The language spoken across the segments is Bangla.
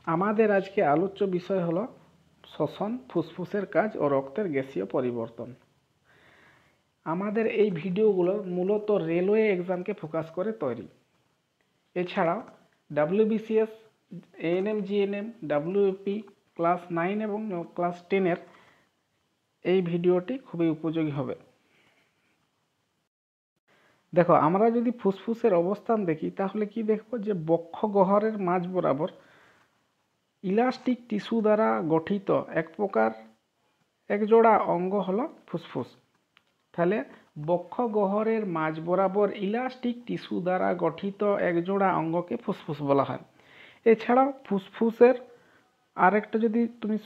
আমাদের আজকে আলোচ্য বিষয় হলো শ্বসন, ফুসফুসের কাজ ও রক্তের গ্যাসীয় পরিবর্তন। আমাদের এই ভিডিওগুলো মূলত রেলওয়ে এক্সামকে ফোকাস করে তৈরি। এছাড়াও WBCS, ANM, GNM, WFP class 9 এবং ক্লাস 10-এর এই ভিডিওটি খুবই উপযোগী হবে। দেখো, আমরা যদি ফুসফুসের অবস্থান দেখি তাহলে কি দেখব যে বক্ষ গহ্বরের মাঝ বরাবর ইলাস্টিক টিস্যু দ্বারা গঠিত একজোড়া অঙ্গ হলো ফুসফুস। তাহলে বক্ষ গহ্বরের মাঝ বরাবর ইলাস্টিক টিস্যু দ্বারা গঠিত একজোড়া অঙ্গকে ফুসফুস বলা হয়। এছাড়াও ফুসফুসের আরেকটা যদি তুমি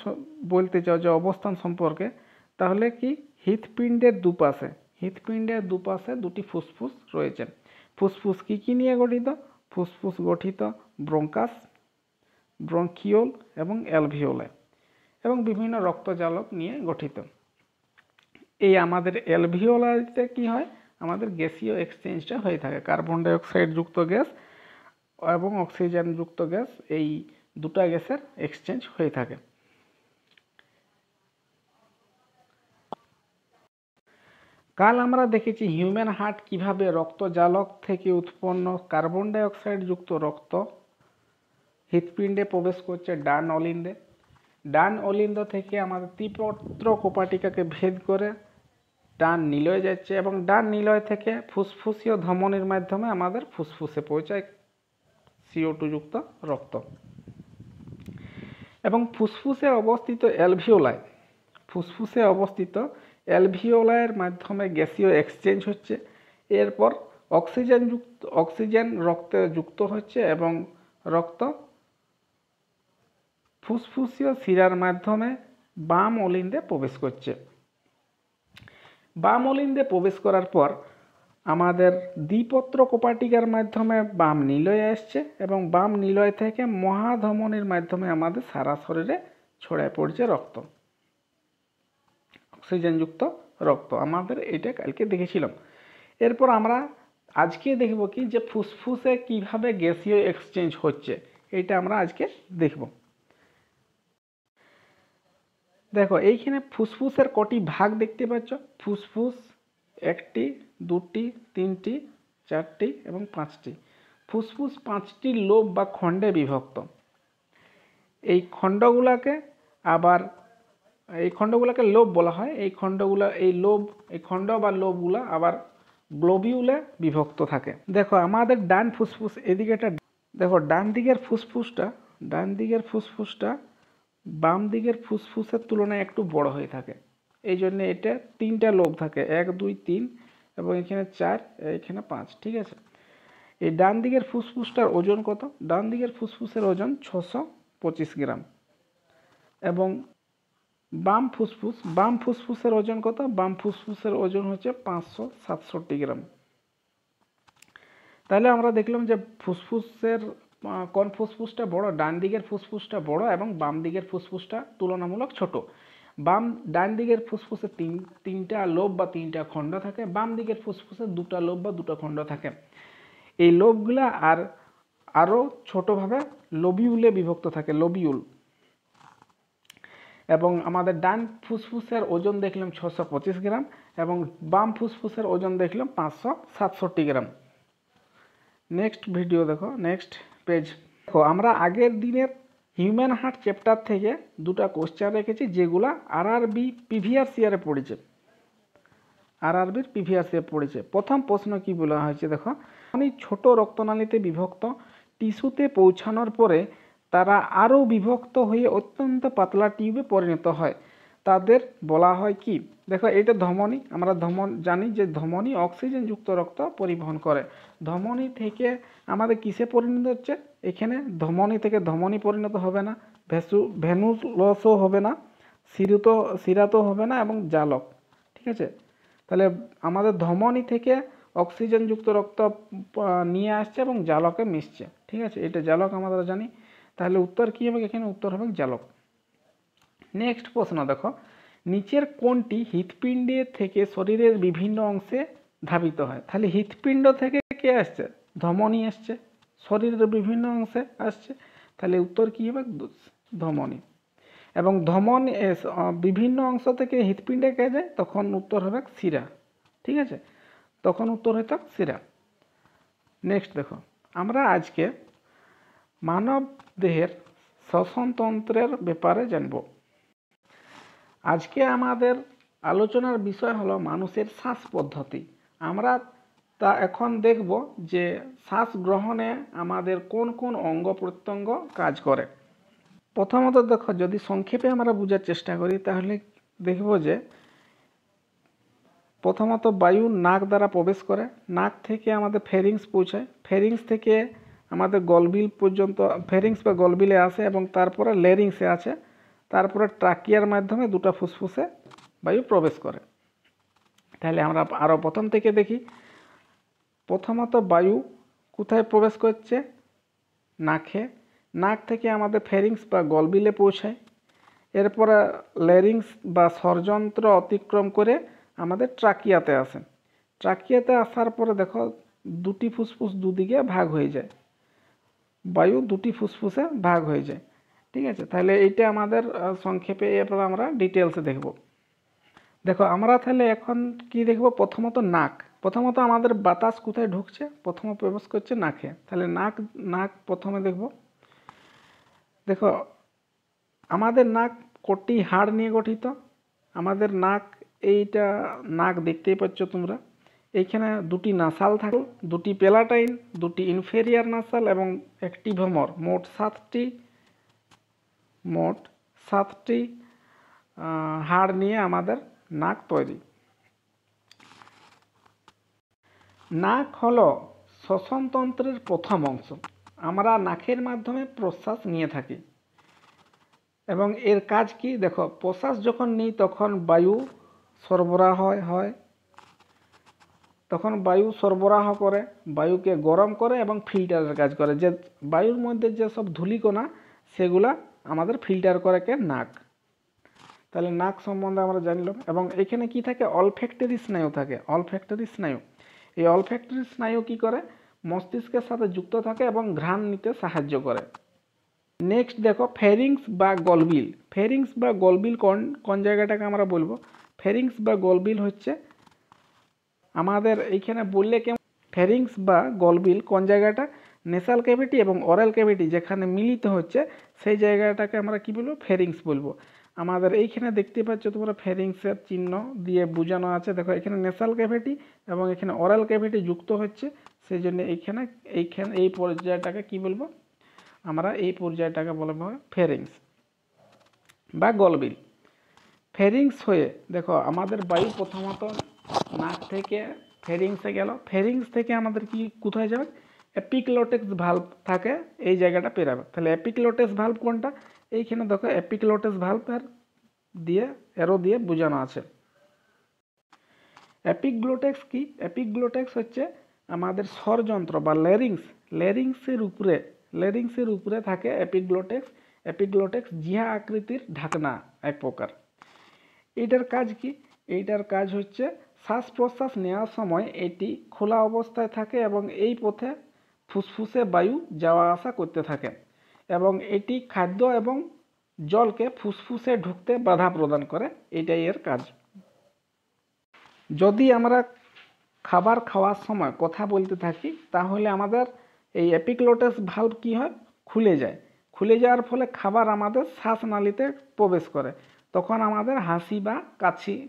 বলতে চাও যে অবস্থান সম্পর্কে, তাহলে কি হৃৎপিণ্ডের দুপাশে দুটি ফুসফুস রয়েছে। ফুসফুস কি নিয়ে গঠিত? ফুসফুস গঠিত ব্রঙ্কাস, ব্রঙ্কিওল এবং অ্যালভিওলে এবং বিভিন্ন রক্তজালক নিয়ে গঠিত। এই আমাদের অ্যালভিওলাতে কি হয়, আমাদের গ্যাসীয় এক্সচেঞ্জটা হয়ে থাকে। কার্বন ডাইঅক্সাইড যুক্ত গ্যাস এবং অক্সিজেন যুক্ত গ্যাস, এই দুটা গ্যাসের এক্সচেঞ্জ হয়ে থাকে। কাল আমরা দেখেছি হিউম্যান হার্ট কিভাবে রক্তজালক থেকে উৎপন্ন কার্বন ডাইঅক্সাইড যুক্ত রক্ত হৃৎপিণ্ডে প্রবেশ করছে ডান অলিন্দ থেকে আমাদের ত্রিপত্র কোপাটিকাকে ভেদ করে ডান নিলয়ে যাচ্ছে এবং ডান নিলয় থেকে ফুসফুসীয় ধমনির মাধ্যমে আমাদের ফুসফুসে পৌঁছায় CO2 যুক্ত রক্ত। এবং ফুসফুসে অবস্থিত অ্যালভিওলায়ের মাধ্যমে গ্যাসীয় এক্সচেঞ্জ হচ্ছে। এরপর অক্সিজেন রক্তে যুক্ত হচ্ছে এবং রক্ত ফুসফুসীয় শিরার মাধ্যমে বাম অলিন্দে প্রবেশ করছে। বাম অলিন্দে প্রবেশ করার পর আমাদের দ্বিপত্র কোপাটিকার মাধ্যমে বাম নিলয়ে আসছে এবং বাম নিলয় থেকে মহাধমনির মাধ্যমে আমাদের সারা শরীরে ছড়ায় পড়ছে রক্ত, অক্সিজেনযুক্ত রক্ত। আমাদের এটা কালকে দেখেছিলাম। এরপর আমরা আজকে দেখব কি যে ফুসফুসে কিভাবে গ্যাসীয় এক্সচেঞ্জ হচ্ছে, এটা আমরা আজকে দেখব। দেখো, এইখানে ফুসফুসের কটি ভাগ দেখতে পাচ্ছ। ফুসফুস 1টি, 2টি, 3টি, 4টি এবং 5টি। ফুসফুস 5টি লোব বা খণ্ডে বিভক্ত। এই খণ্ডগুলোকে লোব বলা হয়। এই খণ্ড বা লোবগুলো আবার গ্লোবিউলে বিভক্ত থাকে। দেখো, আমাদের ডান ফুসফুস এদিকে দেখো, ডান দিকের ফুসফুসটা বাম দিকের ফুসফুসের তুলনায় একটু বড় হয়ে থাকে। এই জন্য এটা 3টা লোব থাকে, 1, 2, 3 এবং এখানে 4, এখানে 5। ঠিক আছে। এই ডান দিকের ফুসফুসটার ওজন কত? ডান দিকের ফুসফুসের ওজন 625 গ্রাম। এবং বাম ফুসফুসের ওজন কত? বাম ফুসফুসের ওজন হচ্ছে 567 গ্রাম। তাহলে আমরা দেখলাম যে কোন ফুসফুসটা বড়? ডান দিকের ফুসফুসটা বড় এবং বাম দিকের ফুসফুসটা তুলনামূলক ছোট। ডান দিকের ফুসফুসে 3টা লোব বা 3টা খণ্ড থাকে, বাম দিকের ফুসফুসে 2টা লোব বা 2টা খণ্ড থাকে। এই লোবগুলা আরো ছোটভাবে লোবিউলে বিভক্ত থাকে, লোবিউল। এবং আমাদের ডান ফুসফুসের ওজন দেখলাম 625 গ্রাম এবং বাম ফুসফুসের ওজন দেখলাম 567 গ্রাম। নেক্সট ভিডিও দেখো, নেক্সট পেজ। দেখো, আমরা আগের দিনের হিউম্যান হার্ট চ্যাপ্টার থেকে 2টা কোশ্চেন রেখেছি, যেগুলা আরআরবির প্রিভিয়াস ইয়ারে পড়েছে। প্রথম প্রশ্ন কি বলা হয়েছে দেখো, ছোট রক্তনালীতে বিভক্ত টিস্যুতে পৌঁছানোর পরে তারা আরও বিভক্ত হয়ে অত্যন্ত পাতলা টিউবে পরিণত হয়, তাদের বলা হয় কি? দেখো, এটা ধমনী। আমরা জানি যে ধমনী অক্সিজেন যুক্ত রক্ত পরিবহন করে। ধমনী থেকে আমাদের কিসে পরিণত হচ্ছে? এখানে ধমনী থেকে ধমনী পরিণত হবে না, ভেনুলসও হবে না, শিরাতো হবে না এবং জালক। ঠিক আছে। তাহলে আমাদের ধমনী থেকে অক্সিজেন যুক্ত রক্ত নিয়ে আসছে এবং জালকে মিশছে। ঠিক আছে, এটা জালক আমরা জানি। তাহলে উত্তর কি হবে? এখানে উত্তর হবে জালক। নেক্সট প্রশ্ন দেখো, নিচের কোনটি হৃৎপিণ্ড থেকে শরীরের বিভিন্ন অংশে ধাবিত হয়? তাহলে হৃৎপিণ্ড থেকে কে আসছে? ধমনী আসছে, শরীরের বিভিন্ন অংশে আসছে। তাহলে উত্তর কী হবে? ধমনী। এবং ধমন বিভিন্ন অংশ থেকে হৃৎপিণ্ডে কে যায়, তখন উত্তর হবে শিরা। ঠিক আছে, তখন উত্তর হইত শিরা। নেক্সট দেখো, আমরা আজকে মানব দেহের শ্বসনতন্ত্রের ব্যাপারে জানব। আজকে আমাদের আলোচনার বিষয় হলো মানুষের শ্বাস পদ্ধতি। আমরা তা এখন দেখব যে শ্বাস গ্রহণে আমাদের কোন কোন অঙ্গ প্রত্যঙ্গ কাজ করে। প্রথমত দেখো, যদি সংক্ষেপে আমরা বোঝার চেষ্টা করি তাহলে দেখব যে প্রথমত বায়ু নাক দ্বারা প্রবেশ করে, নাক থেকে আমাদের ফেরিংস পৌঁছায়, ফেরিংস থেকে আমাদের গলবিল পর্যন্ত, ফেরিংস বা গলবিলে আসে এবং তারপরে লেরিংসে আছে, তারপরে ট্রাকিয়ার মাধ্যমে দুটো ফুসফুসে বায়ু প্রবেশ করে। তাহলে আমরা আরও প্রথম থেকে দেখি। প্রথমত বায়ু কোথায় প্রবেশ করছে? নাকে। নাক থেকে আমাদের ফেরিংস বা গলবিলে পৌঁছায়, এরপরে লেরিংস বা স্বরযন্ত্র অতিক্রম করে আমাদের ট্রাকিয়াতে আসে। ট্রাকিয়াতে আসার পরে দেখো দুটি ফুসফুস দুদিকে ভাগ হয়ে যায়, বায়ু দুটি ফুসফুসে ভাগ হয়ে যায়। ঠিক আছে, তাহলে এইটা আমাদের সংক্ষেপে, এরপর আমরা ডিটেলসে দেখব। দেখো আমরা তাহলে এখন কি দেখব? প্রথমত নাক। প্রথমত আমাদের বাতাস কোথায় ঢুকছে? প্রথমে প্রবেশ করছে নাকে। তাহলে নাক প্রথমে দেখব। দেখো আমাদের নাক কটি হাড় নিয়ে গঠিত? আমাদের নাক, এইটা নাক দেখতেই পাচ্ছ তোমরা। এইখানে দুটি নাসাল থাকে, দুটি প্যালাটাইন, দুটি ইনফেরিয়ার নাসাল এবং একটি ভ্রমর। মোট সাতটি হাড় নিয়ে আমাদের নাক তৈরি। নাক হলো শ্বসনতন্ত্রের প্রথম অংশ। আমরা নাকের মাধ্যমে প্রশ্বাস নিয়ে থাকি এবং এর কাজ কি? দেখো, প্রশ্বাস যখন নিই তখন বায়ু সরবরাহ হয়, তখন বায়ু সরবরাহ করে, বায়ুকে গরম করে এবং ফিল্টারের কাজ করে। যে বায়ুর মধ্যে যেসব ধূলিকণা সেগুলা আমাদের ফিল্টার করে কে? নাক। তাহলে নাক সম্বন্ধে আমরা জানলাম। এবং এখানে কি থাকে? অলফ্যাক্টরি স্নায়ু থাকে। অলফ্যাক্টরি স্নায়ু, এই অলফ্যাক্টরি স্নায়ু কি করে? মস্তিষ্কের সাথে যুক্ত থাকে এবং ঘ্রাণ নিতে সাহায্য করে। নেক্সট দেখো, ফেরিংস বা গলবিল। ফেরিংস বা গলবিল কোন জায়গাটাকে আমরা বলবো? ফেরিংস বা গলবিল হচ্ছে আমাদের এইখানে বললে কেমন? ফেরিংস বা গলবিল কোন জায়গাটা? নেসাল ক্যাভিটি এবং অরাল ক্যাভিটি যেখানে মিলিত হচ্ছে সেই জায়গাটাকে আমরা কি বলবো? ফেরিংস বলবো। আমাদের এইখানে দেখতে পাচ্ছ তোমরা ফেরিংসের চিহ্ন দিয়ে বোঝানো আছে। দেখো এখানে নেসাল ক্যাভিটি এবং এখানে অরাল ক্যাভিটি যুক্ত হচ্ছে, সেই জন্য এই পর্যায়টাকে কি বলবো? আমরা এই পর্যায়টাকে বলবো ফেরিংস বা গলবিল। ফেরিংস হয়ে দেখো আমাদের বায়ু প্রথমত নাক থেকে ফেরিংসে গেল, ফেরিংস থেকে আমাদের কি কোথায় যাবে? এপিগ্লটিস ভালভ থাকে, এই জায়গাটা পেরাবে। তাহলে এপিগ্লটিস ভালভ কোনটা? এইখানে দেখো এপিগ্লটিস ভালভের দিয়ে এরো দিয়ে বোঝানো আছে। এপিগ্লটিস কি? এপিগ্লটিস হচ্ছে আমাদের স্বরযন্ত্র বা লেরিংসের উপরে থাকে এপিগ্লটিস। এপিগ্লটিস জিহা আকৃতির ঢাকনা এক প্রকার। এইটার কাজ কি? এইটার কাজ হচ্ছে শ্বাস প্রশ্বাস নেওয়ার সময় এটি খোলা অবস্থায় থাকে এবং এই পথে ফুসফুসে বায়ু যাওয়া আসা করতে থাকে এবং এটি খাদ্য এবং জলকে ফুসফুসে ঢুকতে বাধা প্রদান করে। এটাই এর কাজ। যদি আমরা খাবার খাওয়ার সময় কথা বলতে থাকি তাহলে আমাদের এই এপিগ্লটিস ভালভ কি হয়? খুলে যায়। খুলে যাওয়ার ফলে খাবার আমাদের শ্বাসনালীতে প্রবেশ করে, তখন আমাদের হাসি বা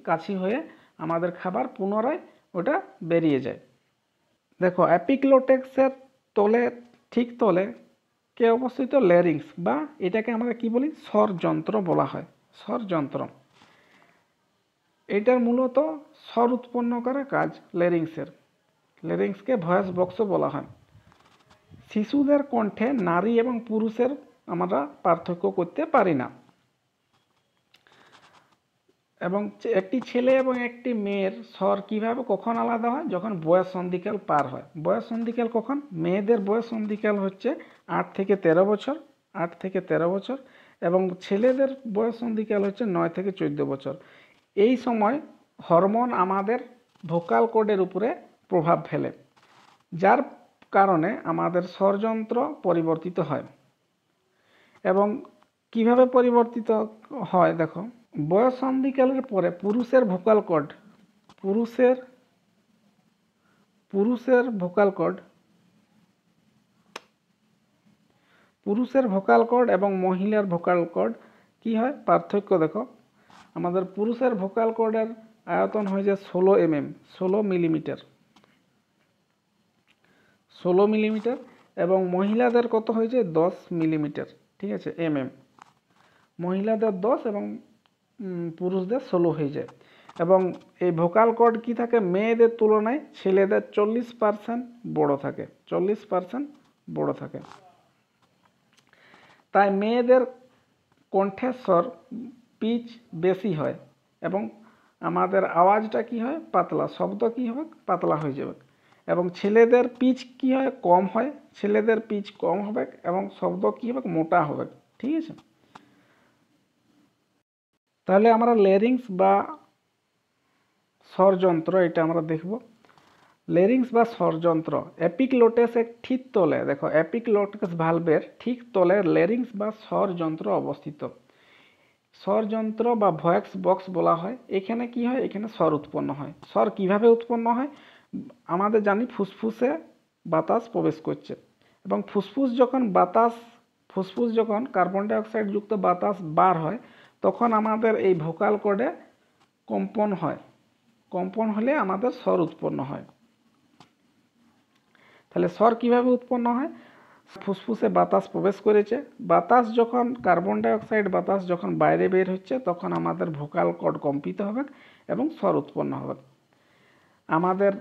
কাশি হয়ে আমাদের খাবার পুনরায় ওটা বেরিয়ে যায়। দেখো এপিগ্লটিসের ঠিক তলে কে অবস্থিত? লেরিংস, বা এটাকে আমরা কি বলি? স্বরযন্ত্র বলা হয়। স্বরযন্ত্র, এটার মূলত স্বর উৎপন্ন করা কাজ লেরিংসকে ভয়েস বক্স বলা হয়। শিশুদের কণ্ঠে নারী এবং পুরুষের আমরা পার্থক্য করতে পারি না, এবং একটি ছেলে এবং একটি মেয়ের স্বর কিভাবে কখন আলাদা হয়? যখন বয়স সন্ধিকাল পার হয়। বয়স সন্ধিকাল কখন? মেয়েদের বয়স সন্ধিকাল হচ্ছে 8 থেকে 13 বছর এবং ছেলেদের বয়স সন্ধিকাল হচ্ছে 9 থেকে 14 বছর। এই সময় হরমোন আমাদের ভোকাল কর্ডের উপরে প্রভাব ফেলে, যার কারণে আমাদের স্বরযন্ত্র পরিবর্তিত হয়। এবং কিভাবে পরিবর্তিত হয় দেখো, বয়ঃসন্ধিকালের পরে পুরুষের ভোকাল কর্ড পুরুষের ভোকাল কর্ড এবং মহিলার ভোকাল কর্ড কি হয় পার্থক্য দেখো। আমাদের পুরুষের ভোকাল কর্ডের আয়তন হয় যে 16 মিলিমিটার এবং মহিলাদের কত হয়েছে 10 মিলিমিটার, ঠিক আছে, মহিলাদের 10 এবং পুরুষদের 16 হয়ে যায়। এবং এই ভোকাল কর্ড কি থাকে, মেয়েদের তুলনায় ছেলেদের 40% বড় থাকে। তাই মেয়েদের কণ্ঠস্বর পিচ বেশি হয় এবং আমাদের আওয়াজটা কি হয় পাতলা, শব্দ কি হবে পাতলা হয়ে যাবে। এবং ছেলেদের পিচ কি হয় কম হয়, হবে এবং শব্দ কি হবে মোটা হবে, ঠিক আছে। তাহলে আমরা লেরিংস বা স্বরযন্ত্র এটা আমরা দেখব। লেরিংস বা স্বরযন্ত্র, এপিগ্লটিসের ঠিক তলে দেখো, এপিগ্লটিস ভালভের ঠিক তলে লেরিংস বা স্বরযন্ত্র অবস্থিত। স্বরযন্ত্র বা ভয়েস বক্স বলা হয়। এখানে কি হয়, এখানে স্বর উৎপন্ন হয়। স্বর কিভাবে উৎপন্ন হয়, আমাদের জানি ফুসফুসে বাতাস প্রবেশ করছে এবং ফুসফুস যখন কার্বন ডাই অক্সাইড যুক্ত বাতাস বার হয় তখন আমাদের এই ভোকাল কর্ডে কম্পন হলে আমাদের স্বর উৎপন্ন হয়। তাহলে স্বর কিভাবে উৎপন্ন হয়, ফুসফুসে বাতাস প্রবেশ করেছে, কার্বন ডাই অক্সাইড বাতাস যখন বাইরে বের হচ্ছে তখন আমাদের ভোকাল কর্ড কম্পিত হবে এবং স্বর উৎপন্ন হবে। আমাদের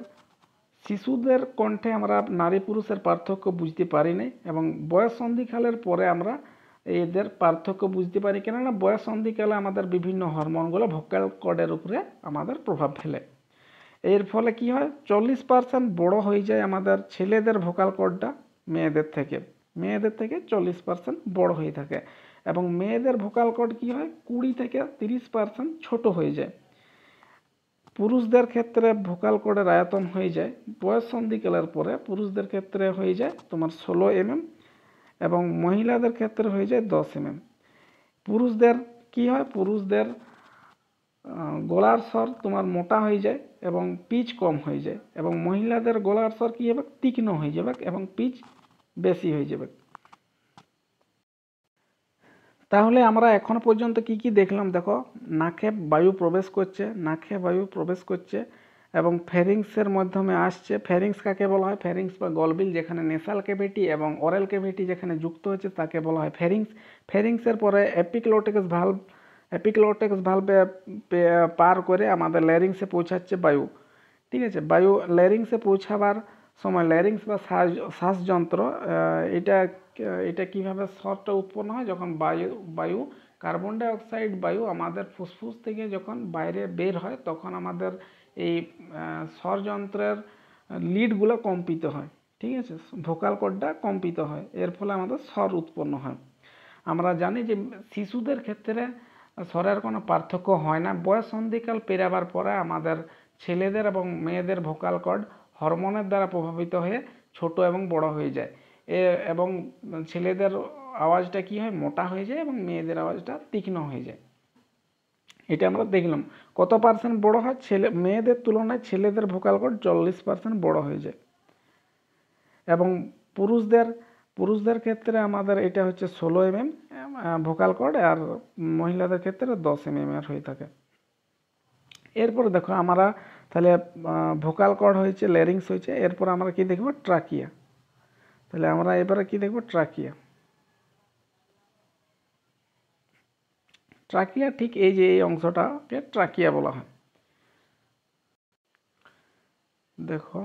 শিশুদের কণ্ঠে আমরা নারী পুরুষের পার্থক্য বুঝতে পারি না এবং বয়ঃসন্ধিকালের পরে আমরা এদের পার্থক্য বুঝতে পারি, কেননা বয়ঃসন্ধিকালে আমাদের বিভিন্ন হরমোনগুলো ভোকাল কর্ডের উপরে আমাদের প্রভাব ফেলে। এর ফলে কি হয়, 40% বড় হয়ে যায় আমাদের ছেলেদের ভোকাল কর্ডটা মেয়েদের থেকে 40% বড় হয়ে থাকে এবং মেয়েদের ভোকাল কর্ড কি হয় 20 থেকে 30% ছোট হয়ে যায়। পুরুষদের ক্ষেত্রে ভোকাল কর্ডের আয়তন হয়ে যায় বয়ঃসন্ধিকালের পরে, পুরুষদের ক্ষেত্রে হয়ে যায় তোমার 16 এবং মহিলাদের ক্ষেত্রে হয়ে যায় 10 পুরুষদের কি হয়, পুরুষদের গলার স্বর তোমার মোটা হয়ে যায় এবং পিচ কম হয়ে যায় এবং মহিলাদের গলার স্বর কি হবে তীক্ষ্ণ হয়ে যাবে এবং পিচ বেশি হয়ে যাবে। তাহলে আমরা এখন পর্যন্ত কি দেখলাম দেখো, নাকে বায়ু প্রবেশ করছে এবং ফ্যারিংসের মাধ্যমে আসছে। ফ্যারিংস কাকে বলা হয়, ফ্যারিংস বা গলবিল যেখানে নেসাল ক্যাভিটি এবং অরাল ক্যাভিটি যেখানে যুক্ত হচ্ছে তাকে বলা হয় ফ্যারিংসের পরে এপিগ্লটিস ভালভে পার করে আমাদের ল্যারিংসে পৌঁছাচ্ছে বায়ু, ঠিক আছে। বায়ু ল্যারিংসে পৌঁছাবার সময় ল্যারিংস বা শ্বাসযন্ত্র, এটা কিভাবে স্বরটা উৎপন্ন হয়, যখন বায়ু কার্বন ডাই অক্সাইড বায়ু আমাদের ফুসফুস থেকে যখন বাইরে বের হয় তখন আমাদের এই স্বরযন্ত্রের লিডগুলো কম্পিত হয়, ঠিক আছে, ভোকাল কর্ডটা কম্পিত হয়, এর ফলে আমাদের স্বর উৎপন্ন হয়। আমরা জানি যে শিশুদের ক্ষেত্রে স্বরের কোনো পার্থক্য হয় না। বয়ঃসন্ধিকাল পেরাবার পরে আমাদের ছেলেদের এবং মেয়েদের ভোকাল কর্ড হরমোনের দ্বারা প্রভাবিত হয়ে ছোট এবং বড় হয়ে যায় এবং ছেলেদের আওয়াজটা কি হয় মোটা হয়ে যায় এবং মেয়েদের আওয়াজটা তীক্ষ্ণ হয়ে যায়। এটা আমরা দেখলাম কত পার্সেন্ট বড় হয়, মেয়েদের তুলনায় ছেলেদের ভোকাল কর্ড 40% বড় হয়ে যায় এবং পুরুষদের ক্ষেত্রে আমাদের এটা হচ্ছে 16 ভোকাল কর্ড আর মহিলাদের ক্ষেত্রে 10 এর হয়ে থাকে। এরপরে দেখো আমরা তাহলে ভোকাল কর্ড হয়েছে, ল্যারিংস হয়েছে, এরপর আমরা কি দেখব ট্রাকিয়া। তাহলে আমরা এবারে কি দেখব ট্রাকিয়া ঠিক এই যে এই অংশটাকে ট্রাকিয়া বলা হয়। দেখো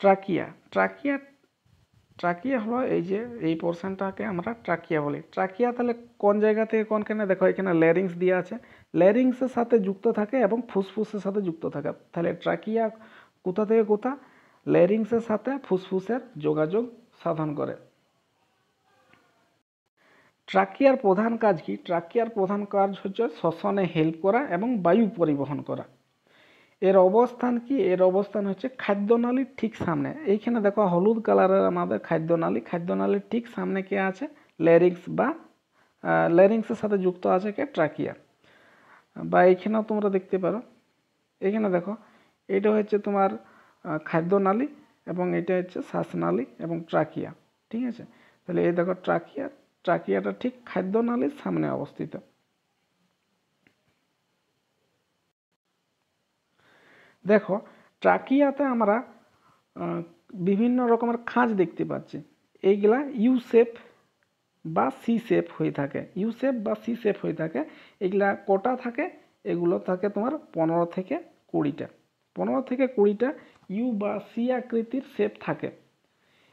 ট্রাকিয়া হলো এই যে এই পোর্শনটাকে আমরা ট্রাকিয়া বলি। ট্রাকিয়া তাহলে কোন জায়গা থেকে কোনখানে, দেখো এখানে ল্যারিংস দেওয়া আছে, ল্যারিংসের সাথে যুক্ত থাকে এবং ফুসফুসের সাথে যুক্ত থাকে। তাহলে ট্রাকিয়া কোথা থেকে কোথা, ল্যারিংসের সাথে ফুসফুসের যোগাযোগ সাধন করে। ট্রাকিয়ার প্রধান কাজ কি, ট্রাকিয়ার প্রধান কাজ হচ্ছে শ্বসনে হেল্প করা এবং বায়ু পরিবহন করা। এর অবস্থান কি? এর অবস্থান হচ্ছে খাদ্যনালীর ঠিক সামনে। এইখানে দেখো হলুদ কালারের আমাদের খাদ্যনালী, খাদ্যনালীর ঠিক সামনে কে আছে? ল্যারিংস বা ল্যারিংসের সাথে যুক্ত আছে কে? ট্রাকিয়া। বা এইখানেও তোমরা দেখতে পারো, এখানে দেখো এটা হচ্ছে তোমার খাদ্যনালী এবং এটা হচ্ছে শ্বাসনালী এবং ট্রাকিয়া। ঠিক আছে, তাহলে এই দেখো ট্রাকিয়া, ট্রাকিয়াটা ঠিক খাদ্যনালীর সামনে অবস্থিত। দেখো ট্রাকিয়াতে আমরা বিভিন্ন রকমের খাঁজ দেখতে পাচ্ছি। এইগুলা ইউ শেপ বা সি শেপ হয়ে থাকে, ইউ শেপ বা সি শেপ হয়ে থাকে। এগুলা কটা থাকে? এগুলো থাকে তোমার 15 থেকে 20টা, 15 থেকে 20টা ইউ বা সি আকৃতির শেপ থাকে।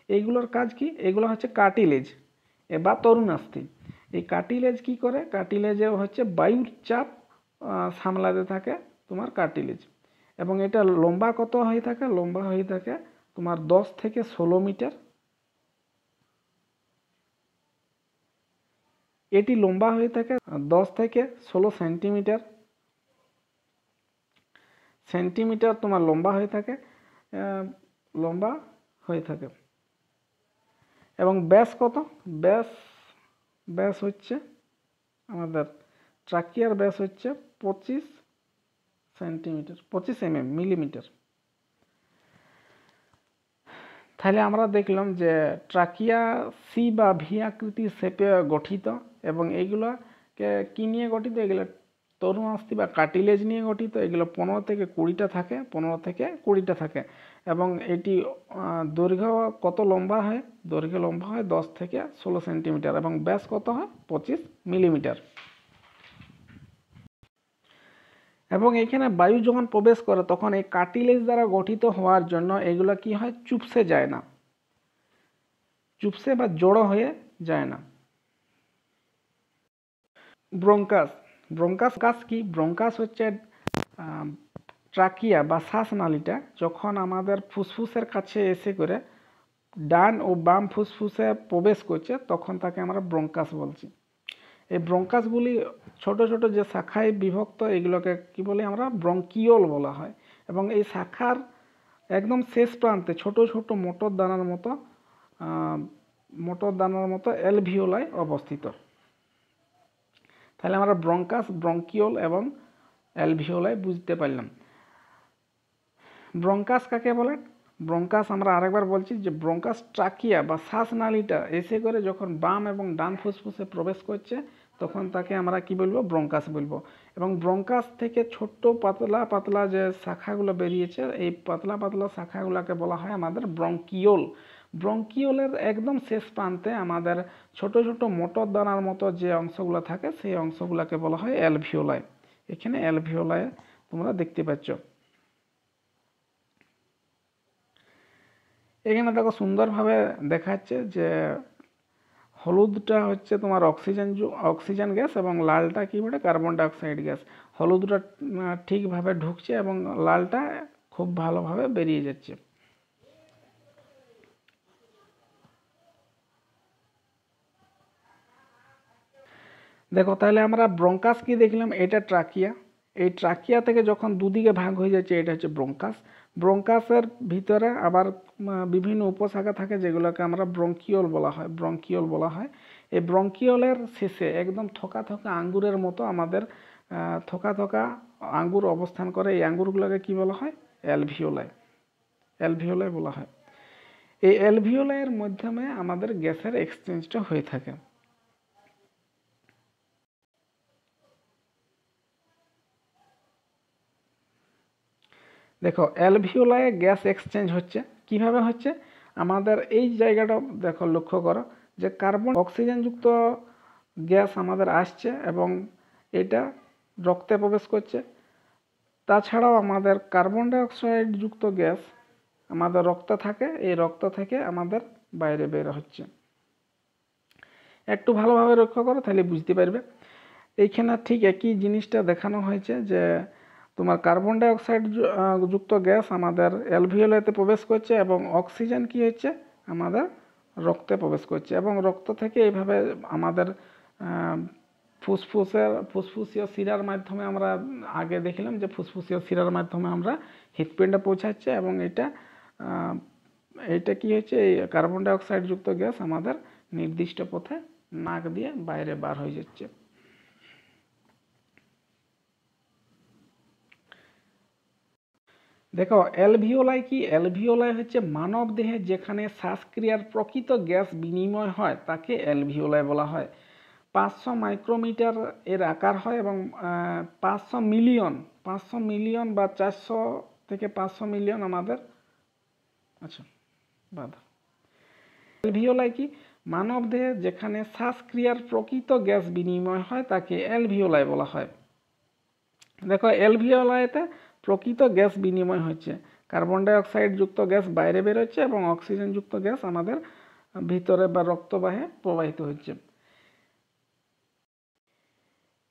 এইগুলোর কাজ কি? এগুলো হচ্ছে কার্টিলেজ বা তরুণাস্থি। এই কার্টিলেজ কি করে? কার্টিলেজে হচ্ছে বায়ুর চাপ সামলাতে থাকে তোমার কার্টিলেজ। এবং এটা লম্বা কত হয়ে থাকে? লম্বা হয়ে থাকে তোমার 10 থেকে 16 মিটার। এটি লম্বা হয়ে থাকে 10 থেকে 16 সেন্টিমিটার, সেন্টিমিটার তোমার লম্বা হয়ে থাকে, লম্বা হয়ে থাকে। এবং ব্যাস কত? ব্যাস ব্যাস হচ্ছে আমাদের ট্রাকিয়ার ব্যাস হচ্ছে 25 সেন্টিমিটার, 25 মিলিমিটার। তাহলে আমরা দেখলাম যে ট্রাকিয়া সি বা ভি আকৃতির শেপে গঠিত এবং এইগুলোকে কি নিয়ে গঠিত? এগুলো তরুণাস্থি বা কার্টিলেজ নিয়ে গঠিত। এগুলো 15 থেকে 20টা থাকে, 15 থেকে 20টা থাকে। এবং এটি দৈর্ঘ্য কত লম্বা হয়? দৈর্ঘ্য লম্বা হয় 10 থেকে 16 সেন্টিমিটার এবং ব্যাস কত হয়? 25 মিলিমিটার। এবং এখানে বায়ু যখন প্রবেশ করে তখন এই কার্টিলেজ দ্বারা গঠিত হওয়ার জন্য এগুলো কি হয়? চুপসে যায় না, চুপসে বা জড়ো হয়ে যায় না। ব্রঙ্কাস, ব্রঙ্কাস কাজ কি? ব্রঙ্কাস হচ্ছে ট্রাকিয়া বা শ্বাসনালীটা যখন আমাদের ফুসফুসের কাছে এসে করে ডান ও বাম ফুসফুসে প্রবেশ করছে তখন তাকে আমরা ব্রঙ্কাস বলছি। এই ব্রঙ্কাসগুলি ছোট ছোট যে শাখায় বিভক্ত, এগুলোকে কি বলি আমরা? ব্রঙ্কিওল বলা হয়। এবং এই শাখার একদম শেষ প্রান্তে ছোট ছোট মোটর দানার মতো অ্যালভিওলাই অবস্থিত। তাহলে আমরা ব্রঙ্কাস, ব্রঙ্কিওল এবং অ্যালভিওলাই বুঝতে পারলাম। ব্রঙ্কাস কাকে বলে? ব্রঙ্কাস আমরা আরেকবার বলছি যে ব্রঙ্কাস ট্রাকিয়া বা শ্বাসনালীটা এসে করে যখন বাম এবং ডান ফুসফুসে প্রবেশ করছে তখন তাকে আমরা কি বলবো? ব্রঙ্কাস বলবো। এবং ব্রঙ্কাস থেকে ছোট্ট পাতলা পাতলা যে শাখাগুলো বেরিয়েছে, এই পাতলা পাতলা শাখাগুলোকে বলা হয় আমাদের ব্রঙ্কিওল। ব্রঙ্কিওলের একদম শেষ প্রান্তে আমাদের ছোট ছোট মোটর দানার মতো যে অংশগুলো থাকে সেই অংশগুলোকে বলা হয় অ্যালভিওলাই। এখানে অ্যালভিওলাই তোমরা দেখতে পাচ্ছ। এখানে দেখো সুন্দরভাবে দেখাচ্ছে যে হলুদটা হচ্ছে তোমার অক্সিজেন গ্যাস এবং লালটা কি বলে? Carbon dioxide gas. হলুদটা ঠিকভাবে ঢুকছে এবং লালটা খুব ভালোভাবে বেরিয়ে যাচ্ছে। দেখো তাহলে আমরা ব্রঙ্কাস কি দেখলাম? এটা ট্রাকিয়া। এই ট্রাকিয়া থেকে যখন দুদিকে ভাগ হয়ে যাচ্ছে এটা হচ্ছে ব্রঙ্কাস। ব্রঙ্কাসের ভিতরে আবার বিভিন্ন উপশাখা থাকে যেগুলোকে আমরা ব্রঙ্কিওল বলা হয়, ব্রঙ্কিওল বলা হয়। এই ব্রঙ্কিওলের শেষে একদম থোকা থোকা আঙ্গুরের মতো আমাদের থোকা থোকা আঙ্গুর অবস্থান করে। এই আঙ্গুরগুলোকে কি বলা হয়? অ্যালভিওলাই, অ্যালভিওলাই বলা হয়। এই অ্যালভিওলাইয়ের মাধ্যমে আমাদের গ্যাসের এক্সচেঞ্জটা হয়ে থাকে। দেখো অ্যালভিওলায়ে গ্যাস এক্সচেঞ্জ হচ্ছে কিভাবে হচ্ছে? আমাদের এই জায়গাটা দেখো লক্ষ্য করো যে কার্বন অক্সিজেনযুক্ত গ্যাস আমাদের আসছে এবং এটা রক্তে প্রবেশ করছে। তাছাড়াও আমাদের কার্বন ডাইঅক্সাইড যুক্ত গ্যাস আমাদের রক্তে থাকে, এই রক্ত থেকে আমাদের বাইরে বের হচ্ছে। একটু ভালোভাবে লক্ষ্য করো তাহলে বুঝতে পারবে। এইখানে ঠিক একই জিনিসটা দেখানো হয়েছে যে তোমার কার্বন ডাইঅক্সাইড যুক্ত গ্যাস আমাদের অ্যালভিওলাইতে প্রবেশ করছে এবং অক্সিজেন কি হচ্ছে? আমাদের রক্তে প্রবেশ করছে এবং রক্ত থেকে এইভাবে আমাদের ফুসফুসীয় শিরার মাধ্যমে আমরা আগে দেখলাম যে ফুসফুসীয় শিরার মাধ্যমে আমরা হৃৎপিণ্ডে পৌঁছাচ্ছে, এবং এটা কি হচ্ছে, এই কার্বন ডাই অক্সাইড যুক্ত গ্যাস আমাদের নির্দিষ্ট পথে নাক দিয়ে বাইরে বার হয়ে যাচ্ছে। দেখো অ্যালভিওলাই কি? অ্যালভিওলাই হচ্ছে মানব দেহে যেখানে শ্বাসক্রিয়ার প্রকৃত গ্যাস বিনিময় হয় তাকে অ্যালভিওলাই বলা হয়। 500 মাইক্রোমিটার এর আকার হয়, এবং 500 মিলিয়ন বা 400 থেকে 500 মিলিয়ন আমাদের অ্যালভিওলাই কি? মানব দেহে যেখানে শ্বাসক্রিয়ার প্রকৃত গ্যাস বিনিময় হয় তাকে অ্যালভিওলাই বলা হয়। দেখো অ্যালভিওলাইতে প্রকৃত গ্যাস বিনিময় হচ্ছে, কার্বন ডাই অক্সাইড যুক্ত গ্যাস বাইরে বেরোচ্ছে এবং অক্সিজেন যুক্ত গ্যাস আমাদের ভিতরে বা রক্তবাহে প্রবাহিত হচ্ছে।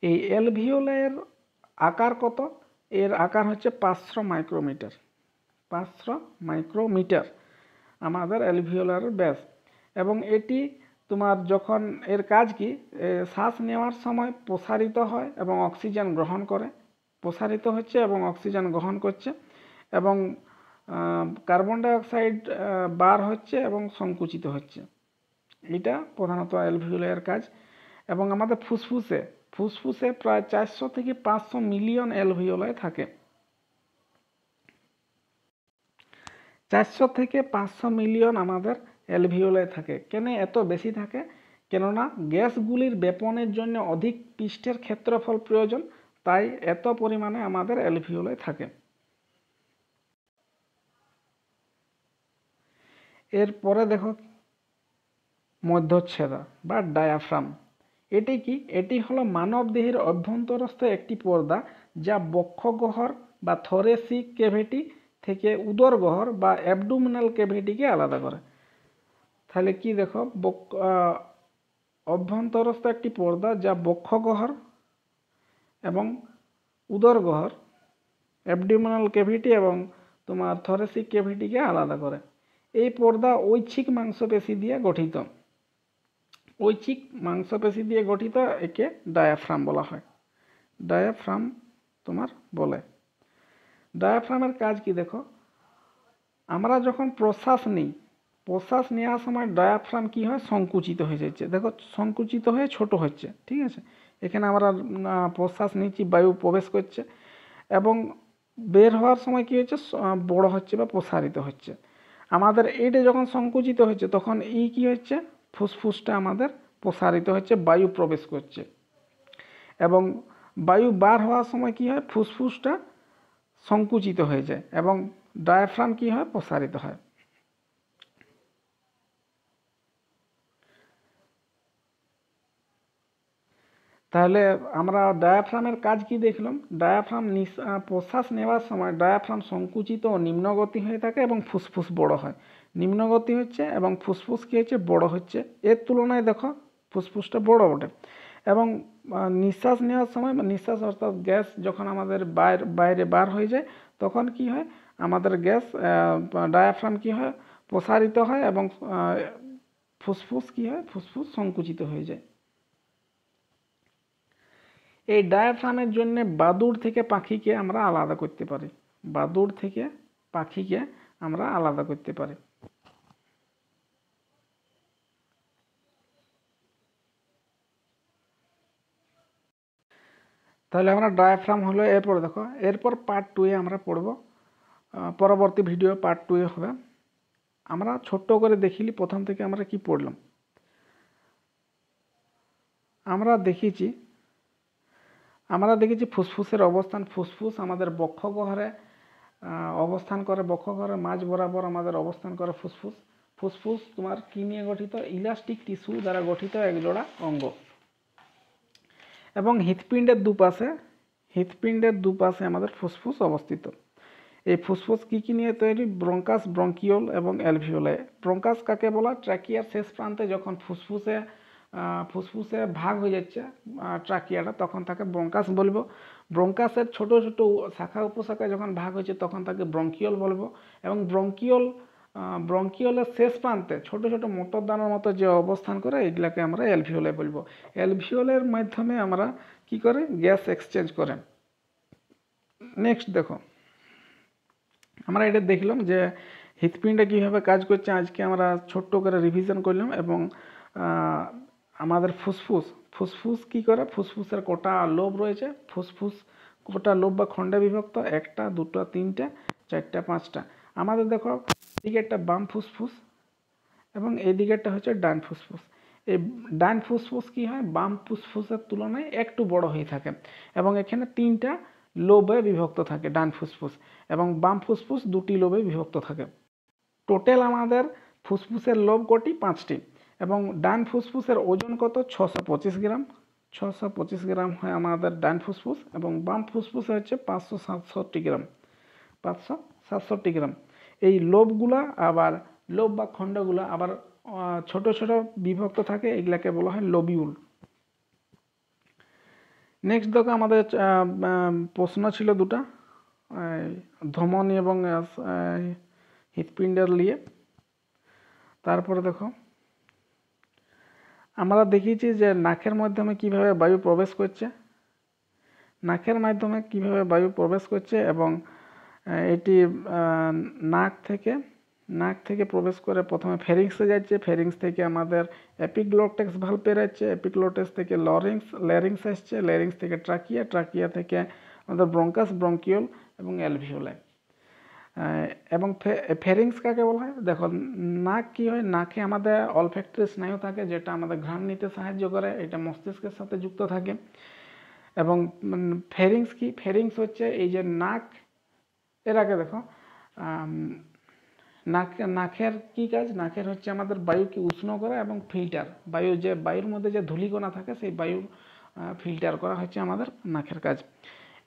এই অ্যালভিওলাইয়ের আকার কত? এর আকার হচ্ছে 500 মাইক্রোমিটার। 500 মাইক্রোমিটার আমাদের অ্যালভিওলারের ব্যাস। এবং এটি তোমার যখন এর কাজ কি, শ্বাস নেওয়ার সময় প্রসারিত হয় এবং অক্সিজেন গ্রহণ করে, প্রসারিত হচ্ছে এবং অক্সিজেন গ্রহণ করছে, এবং কার্বন ডাই অক্সাইড বার হচ্ছে এবং সংকুচিত হচ্ছে। এটা প্রধানত অ্যালভিওলাইয়ের কাজ। এবং আমাদের ফুসফুসে প্রায় 400 থেকে 500 মিলিয়ন অ্যালভিওলাই থাকে। 400 থেকে 500 মিলিয়ন আমাদের অ্যালভিওলাই থাকে। কেন এত বেশি থাকে? কেননা গ্যাসগুলির বেপনের জন্য অধিক পৃষ্ঠের ক্ষেত্রফল প্রয়োজন, তাই এত পরিমাণে আমাদের অ্যালভিওলাই থাকে। এরপরে দেখো মধ্যচ্ছেদা বা ডায়াফ্রাম। এটি কি? এটি হলো মানব দেহের অভ্যন্তরস্থ একটি পর্দা যা বক্ষগহ্বর বা থোরেসিক ক্যাভিটি থেকে উদরগহ্বর বা অ্যাবডোমিনাল ক্যাভিটিকে আলাদা করে। তাহলে কি দেখো, অভ্যন্তরস্থ একটি পর্দা যা বক্ষগহ্বর এবং উদরগহ্বর, অ্যাবডোমিনাল ক্যাভিটি এবং তোমার থোরেসিক ক্যাভিটিকে আলাদা করে। এই পর্দা ঐচ্ছিক মাংসপেশি দিয়ে গঠিত। ঐচ্ছিক মাংসপেশি দিয়ে গঠিত, একে ডায়াফ্রাম বলা হয়। ডায়াফ্রাম তোমার বলে। ডায়াফ্রামের কাজ কি দেখো, আমরা যখন প্রশ্বাস নিই, প্রশ্বাস নেওয়ার সময় ডায়াফ্রাম কি হয়, সংকুচিত হয়ে যাচ্ছে। দেখো সংকুচিত হয়ে ছোট হচ্ছে, ঠিক আছে। এখানে আমরা প্রশ্বাস নিচ্ছি, বায়ু প্রবেশ করছে, এবং বের হওয়ার সময় কি হচ্ছে, বড় হচ্ছে বা প্রসারিত হচ্ছে। আমাদের এইটা যখন সংকুচিত হচ্ছে তখন কি হচ্ছে, ফুসফুসটা আমাদের প্রসারিত হচ্ছে, বায়ু প্রবেশ করছে, এবং বায়ু বার হওয়ার সময় কি হয়, ফুসফুসটা সংকুচিত হয়ে যায় এবং ডায়াফ্রাম কি হয়, প্রসারিত হয়। তাহলে আমরা ডায়াফ্রামের কাজ কি দেখলাম? ডায়াফ্রাম প্রশ্বাস নেওয়ার সময় ডায়াফ্রাম সংকুচিত ও নিম্নগতি হয়ে থাকে এবং ফুসফুস বড় হয়। নিম্নগতি হচ্ছে এবং ফুসফুস কি হচ্ছে, বড় হচ্ছে। এর তুলনায় দেখো ফুসফুসটা বড় বটে। এবং নিঃশ্বাস নেওয়ার সময়, নিঃশ্বাস অর্থাৎ গ্যাস যখন আমাদের বাইরে বার হয়ে যায় তখন কি হয়, আমাদের গ্যাস ডায়াফ্রাম কি হয়, প্রসারিত হয়, এবং ফুসফুস কি হয়, ফুসফুস সংকুচিত হয়ে যায়। এই ডায়াফ্রামের জন্য বাদুড় থেকে পাখিকে আমরা আলাদা করতে পারি। বাদুড় থেকে পাখিকে আমরা আলাদা করতে পারি। তাহলে আমরা ডায়াফ্রাম হলো। এরপর দেখো, এরপর পার্ট 2-এ আমরা পড়ব। পরবর্তী ভিডিও পার্ট 2-এ হবে। আমরা ছোট্ট করে দেখিলি প্রথম থেকে আমরা কি পড়লাম। আমরা দেখেছি ফুসফুসের অবস্থান। ফুসফুস আমাদের বক্ষগহ্বরে অবস্থান করে, বক্ষগহ্বরের মাঝ বরাবর আমাদের অবস্থান করে ফুসফুস। ফুসফুস তোমার কি নিয়ে গঠিত? ইলাস্টিক টিস্যু দ্বারা গঠিত একজোড়া অঙ্গ। এবং হৃৎপিণ্ডের দুপাশে আমাদের ফুসফুস অবস্থিত। এই ফুসফুস কি নিয়ে তৈরি? ব্রঙ্কাস, ব্রঙ্কিওল এবং অ্যালভিওলাই। ব্রঙ্কাস কাকে বলা? ট্রাকিয়ার শেষ প্রান্তে যখন ফুসফুসে ভাগ হয়ে যাচ্ছে ট্রাকিয়াটা, তখন তাকে ব্রঙ্কাস বলবো। ব্রঙ্কাসের ছোট ছোট শাখা উপশাখায় যখন ভাগ হয়েছে তখন তাকে ব্রঙ্কিওল বলবো। এবং ব্রঙ্কিওল ব্রঙ্কিওলের শেষ প্রান্তে ছোট ছোট মোটর দানার মতো যে অবস্থান করে এগুলাকে আমরা অ্যালভিওলাই বলবো। অ্যালভিওলের মাধ্যমে আমরা কি করে গ্যাস এক্সচেঞ্জ করে। নেক্সট দেখো, আমরা এটা দেখলাম যে হৃৎপিণ্ডটা কীভাবে কাজ করছে, আজকে আমরা ছোট্ট করে রিভিশন করলাম। এবং আমাদের ফুসফুস কি করে, ফুসফুসের কটা লোব রয়েছে, ফুসফুস কটা লোব বা খণ্ডে বিভক্ত, 1টা 2টা 3টে 4টা 5টা। আমাদের দেখো এদিকে একটা বাম ফুসফুস এবং এই দিকেরটা হচ্ছে ডান ফুসফুস। এই ডান ফুসফুস কি হয়, বাম ফুসফুসের তুলনায় একটু বড় হয়ে থাকে এবং এখানে 3টা লোবে বিভক্ত থাকে ডান ফুসফুস, এবং বাম ফুসফুস 2টি লোবে বিভক্ত থাকে। টোটাল আমাদের ফুসফুসের লোব কটি, 5টি, এবং ডান ফুসফুসের ওজন কত, 625 গ্রাম। 625 গ্রাম হয় আমাদের ডান ফুসফুস, এবং বাম ফুসফুসে হচ্ছে 567 গ্রাম। 567 গ্রাম। এই লোবগুলা আবার লোব বা খণ্ডগুলো আবার ছোট ছোট বিভক্ত থাকে, এগুলাকে বলা হয় লোবিউল। নেক্সট দেখো আমাদের প্রশ্ন ছিল দুটা, ধমনী এবং হৃৎপিণ্ডের নিয়ে। তারপরে দেখো আমরা দেখিয়েছি যে নাকের মাধ্যমে কিভাবে বায়ু প্রবেশ করছে, নাকের মাধ্যমে কিভাবে বায়ু প্রবেশ করছে, এবং এটি নাক থেকে প্রবেশ করে প্রথমে ফেরিংসে যাচ্ছে, ফেরিংস থেকে আমাদের এপিগ্লটিস ভালভ বেরোচ্ছে, এপিগ্লটিস থেকে ল্যারিংস আসছে, ল্যারিংস থেকে ট্রাকিয়া থেকে আমাদের ব্রঙ্কাস, ব্রঙ্কিওল এবং অ্যালভিওলাই। এবং ফেরিংস কাকে বলা হয়, দেখো নাক কি হয়, নাকে আমাদের অলফ্যাক্টরি স্নায়ু থাকে যেটা আমাদের ঘ্রাণ নিতে সাহায্য করে, এটা মস্তিষ্কের সাথে যুক্ত থাকে। এবং ফেরিংস কি, ফেরিংস হচ্ছে এই যে নাক, এর আগে দেখো নাকের কি কাজ, নাকের হচ্ছে আমাদের বায়ুকে উষ্ণ করা এবং ফিল্টার, বায়ুর মধ্যে যে ধূলিকণা থাকে সেই বায়ু ফিল্টার করা হচ্ছে আমাদের নাকের কাজ।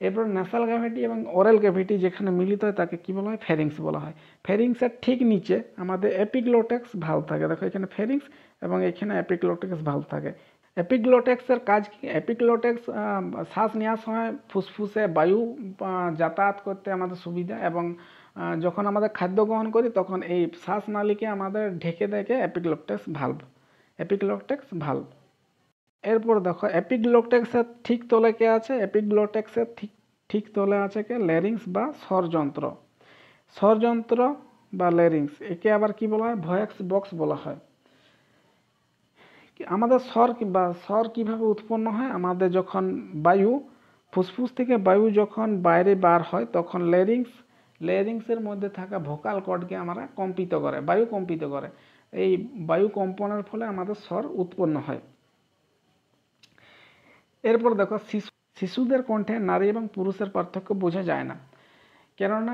এরপর ন্যাসাল ক্যাভিটি এবং ওরাল ক্যাভিটি যেখানে মিলিত হয় তাকে কি বলা হয়, ফেরিংস বলা হয়। ফেরিংসের ঠিক নিচে আমাদের এপিগ্লটিস ভালভ থাকে, দেখো এখানে ফেরিংস এবং এখানে এপিগ্লটিস ভালভ থাকে। এপিগ্লটিসের কাজ কি, এপিগ্লটিস শ্বাস নেওয়ার সময় ফুসফুসে বায়ু যাতায়াত করতে আমাদের সুবিধা, এবং যখন আমাদের খাদ্য গ্রহণ করি তখন এই শ্বাসনালীকে আমাদের ঢেকে দেখে এপিগ্লটিস ভালভ। এরপর দেখো এপিগ্লটিসের ঠিক তলে কে আছে, এপিগ্লটিসের ঠিক তলে আছে কে, ল্যারিংস বা স্বরযন্ত্র বা ল্যারিংস। একে আবার কি বলা হয়, ভয়েস বক্স বলা হয়। আমাদের স্বর কিভাবে উৎপন্ন হয়, আমাদের যখন বায়ু ফুসফুস থেকে বায়ু যখন বাইরে বার হয় তখন ল্যারিংসের মধ্যে থাকা ভোকাল কর্ডকে আমরা বায়ু কম্পিত করে। এই বায়ু কম্পনের ফলে আমাদের স্বর উৎপন্ন হয়। এরপর দেখো শিশুদের কণ্ঠে নারী এবং পুরুষের পার্থক্য বোঝা যায় না, কেননা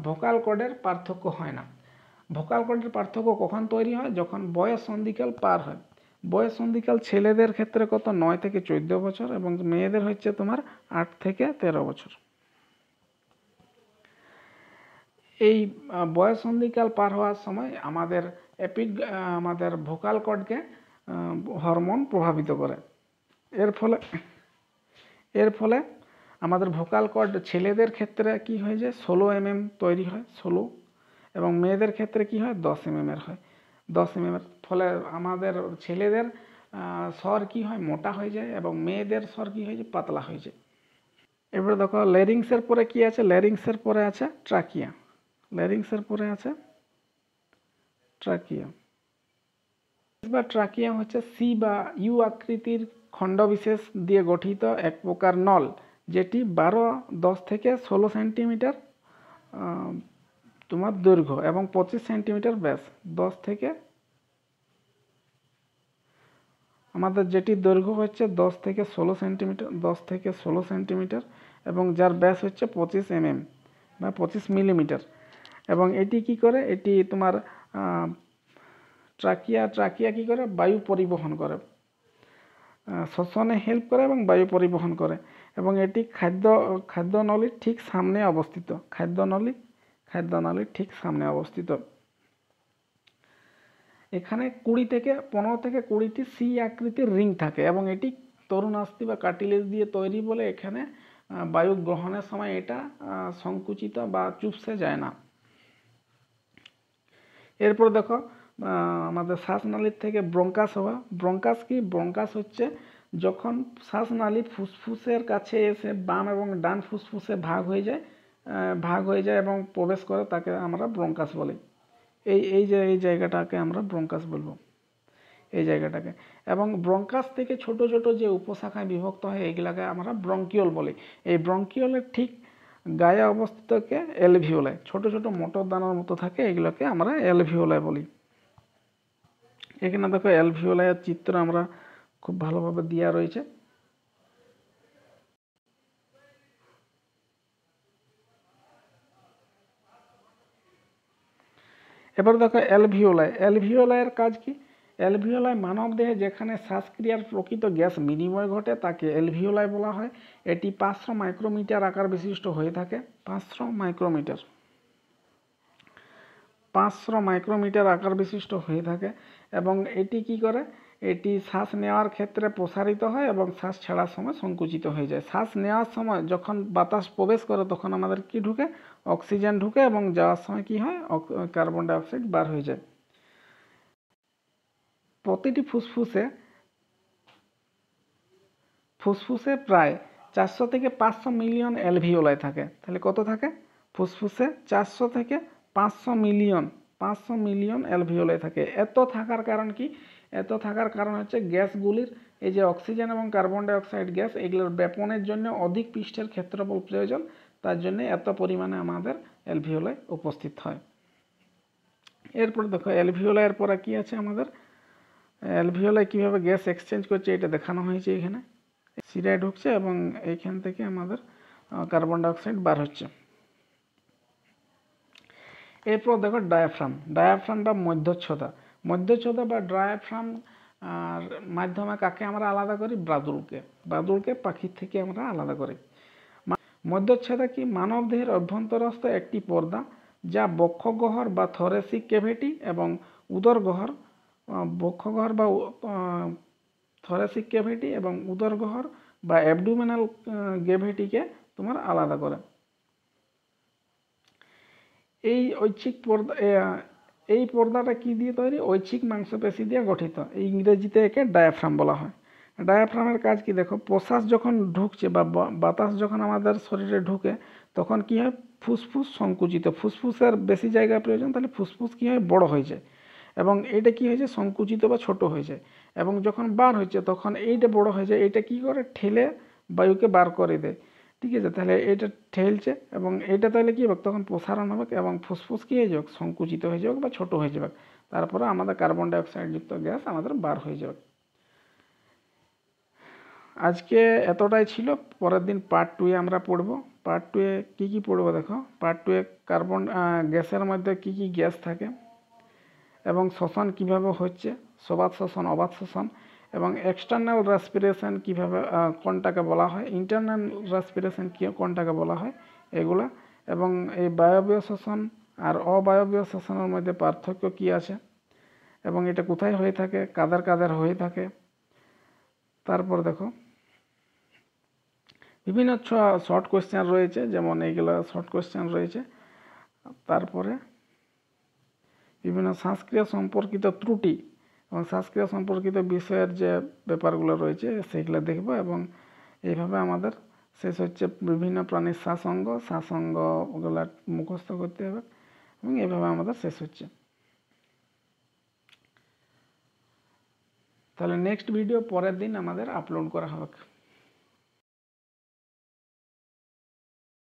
ভোকাল কর্ডের পার্থক্য হয় না। ভোকাল কর্ডের পার্থক্য কখন তৈরি হয়, যখন বয়স সন্ধিকাল পার হয়। বয়স সন্ধিকাল ছেলেদের ক্ষেত্রে কত, 9 থেকে 14 বছর, এবং মেয়েদের হচ্ছে তোমার 8 থেকে 13 বছর। এই বয়স সন্ধিকাল পার হওয়ার সময় আমাদের ভোকাল কর্ডকে হরমোন প্রভাবিত করে। এর ফলে আমাদের ভোকাল কর্ড ছেলেদের ক্ষেত্রে কি হয়ে যায়, 16 mm তৈরি হয়, 16, এবং মেয়েদের ক্ষেত্রে কি হয়, 10 mm হয়। 10 mm এর ফলে আমাদের ছেলেদের স্বর কি হয়, মোটা হয়ে যায়, এবং মেয়েদের স্বর কি হয়ে যায়, পাতলা হয়ে যায়। এবারে দেখো ল্যারিংসের পরে কি আছে, ল্যারিংসের পরে আছে ট্রাকিয়া। ট্রাকিয়া হচ্ছে সি বা ইউ আকৃতির খণ্ডবিশেষ দিয়ে গঠিত এক প্রকার নল, যেটি 10 থেকে 16 সেন্টিমিটার তোমার দৈর্ঘ্য এবং 25 সেন্টিমিটার ব্যাস। 10 থেকে আমাদের যেটির দৈর্ঘ্য হচ্ছে 10 থেকে 16 সেন্টিমিটার এবং যার ব্যাস হচ্ছে 25 mm বা 25 মিলিমিটার। এবং এটি কি করে, এটি তোমার ট্রাকিয়া কি করে, বায়ু পরিবহন করে, শ্বসনে হেল্প করে এবং বায়ু পরিবহন করে। এবং এটি খাদ্যনলীর ঠিক সামনে অবস্থিত, খাদ্যনলীর ঠিক সামনে অবস্থিত। এখানে 15 থেকে 20টি সি আকৃতির রিং থাকে, এবং এটি তরুণাস্থি বা কার্টিলেজ দিয়ে তৈরি বলে এখানে বায়ু গ্রহণের সময় এটা সংকুচিত বা চুপসে যায় না। এরপর দেখো আমাদের শ্বাসনালীর থেকে ব্রঙ্কাস হওয়া। ব্রঙ্কাস কি? ব্রঙ্কাস হচ্ছে যখন শ্বাসনালী ফুসফুসের কাছে এসে বাম এবং ডান ফুসফুসে ভাগ হয়ে যায় এবং প্রবেশ করে, তাকে আমরা ব্রঙ্কাস বলি। এই জায়গাটাকে আমরা ব্রঙ্কাস বলবো, এই জায়গাটাকে। এবং ব্রঙ্কাস থেকে ছোট ছোট যে উপশাখায় বিভক্ত হয় এগুলাকে আমরা ব্রঙ্কিওল বলি। এই ব্রঙ্কিওলের ঠিক গায়ে অবস্থিতকে অ্যালভিওলাই, ছোট ছোট মোটর দানার মতো থাকে, এগুলোকে আমরা অ্যালভিওলাই বলি। এখানে দেখো অ্যালভিওলাইয়ের চিত্র আমরা খুব ভালোভাবে দেওয়া রয়েছে। এবার দেখো অ্যালভিওলাই। অ্যালভিওলাইয়ের কাজ কি? অ্যালভিওলাই মানব দেহে যেখানে শ্বাসক্রিয়ার প্রকৃত গ্যাস বিনিময় ঘটে তাকে অ্যালভিওলাই বলা হয়। এটি 500 মাইক্রোমিটার আকার বিশিষ্ট হয়ে থাকে। 500 মাইক্রোমিটার আকার বিশিষ্ট হয়ে থাকে। এবং এটি কি করে? এটি শ্বাস নেওয়ার ক্ষেত্রে প্রসারিত হয় এবং শ্বাস ছাড়ার সময় সংকুচিত হয়ে যায়। শ্বাস নেওয়ার সময় যখন বাতাস প্রবেশ করে তখন আমাদের কি ঢুকে? অক্সিজেন ঢুকে, এবং যাওয়ার সময় কি হয়? কার্বন ডাই অক্সাইড বার হয়ে যায়। প্রতিটি ফুসফুসে প্রায় 400 থেকে 500 মিলিয়ন অ্যালভিওলাই থাকে। তাহলে কত থাকে? ফুসফুসে 400 থেকে 500 মিলিয়ন অ্যালভিওলাই থাকে। এত থাকার কারণ কি? এত থাকার কারণ হচ্ছে গ্যাসগুলির, এই যে অক্সিজেন এবং কার্বন ডাই অক্সাইড গ্যাস, এগুলোর ব্যাপনের জন্য অধিক পৃষ্ঠের ক্ষেত্রফল প্রয়োজন। তার জন্য এত পরিমাণে আমাদের অ্যালভিওলাই উপস্থিত হয়। এরপর দেখো অ্যালভিওলাইয়ের পরে কি আছে আমাদের? অ্যালভিওলাই কিভাবে গ্যাস এক্সচেঞ্জ করছে এটা দেখানো হয়েছে। এখানে শিরায় ঢুকছে এবং এইখান থেকে আমাদের কার্বন ডাই অক্সাইড বার হচ্ছে। এরপর দেখো ডায়াফ্রাম। ডায়াফ্রাম বা মধ্যচ্ছদা বা ডায়াফ্রাম আর মাধ্যমে কাকে আমরা আলাদা করি? বাদুড়কে পাখির থেকে আমরা আলাদা করি। মধ্যচ্ছদা কি? মানব দেহের অভ্যন্তরস্থ একটি পর্দা যা বক্ষগহ্বর বা থোরাসিক ক্যাভিটি এবং উদরগহ্বর, বক্ষগহ্বর বা থোরাসিক ক্যাভিটি এবং উদরগহ্বর বা অ্যাবডোমিনাল ক্যাভিটিকে তোমার আলাদা করে। এই পর্দাটা কি দিয়ে তৈরি? ঐচ্ছিক মাংসপেশি দিয়ে গঠিত। ইংরেজিতে একে ডায়াফ্রাম বলা হয়। ডায়াফ্রামের কাজ কি? দেখো, প্রশ্বাস যখন ঢুকছে বা বাতাস যখন আমাদের শরীরে ঢুকে তখন কি হয়? ফুসফুস সংকুচিত, ফুসফুসের বেশি জায়গা প্রয়োজন, তাহলে ফুসফুস কি হয়? বড় হয়ে যায়। এবং এটা কি হয়েছে? সংকুচিত বা ছোট হয়ে যায়। এবং যখন বার হচ্ছে তখন এইটা বড় হয়ে যায়, এটা কি করে? ঠেলে বায়ুকে বার করে দেয়। ঠিক আছে, তাহলে এটা ঠেলছে এবং এটা তাহলে কি হবে? তখন প্রসারণ হবে এবং ফুসফুস কি হয়ে যাবে? সংকুচিত হয়ে যাবে বা ছোট হয়ে যাবে। তারপরে আমাদের কার্বন ডাই অক্সাইড যুক্ত গ্যাস আমাদের বার হয়ে যাবে। আজকে এতটাই ছিল। পরের দিন পার্ট 2 আমরা পড়ব। পার্ট 2 কী কী পড়বো দেখো। পার্ট 2 কার্বন গ্যাসের মধ্যে কী কী গ্যাস থাকে এবং শ্বসন কিভাবে হচ্ছে, সবাত শ্বসন, অবাত শ্বসন, এবং এক্সটার্নাল রেসপিরেশন কিভাবে, কোনটাকে বলা হয়, ইন্টারনাল রেসপিরেশন কোনটাকে বলা হয়, এগুলা। এবং এই বায়বীয় শ্বসন আর অবায়বীয় শ্বসনের মধ্যে পার্থক্য কি আছে এবং এটা কোথায় হয়ে থাকে, কাদের হয়ে থাকে। তারপর দেখো বিভিন্ন শর্ট কোয়েশ্চেন রয়েছে, যেমন এইগুলো শর্ট কোয়েশ্চেন রয়েছে। তারপরে বিভিন্ন শ্বাসক্রিয়া সম্পর্কিত ত্রুটি এবং শ্বাসক্রিয়া সম্পর্কিত বিষয়ের যে ব্যাপারগুলো রয়েছে সেগুলো দেখব। এবং এইভাবে আমাদের শেষ হচ্ছে বিভিন্ন প্রাণীর শ্বাসঙ্গগুলো মুখস্থ করতে হবে এবং এইভাবে আমাদের শেষ হচ্ছে। তাহলে নেক্সট ভিডিও পরের দিন আমাদের আপলোড করা হবে।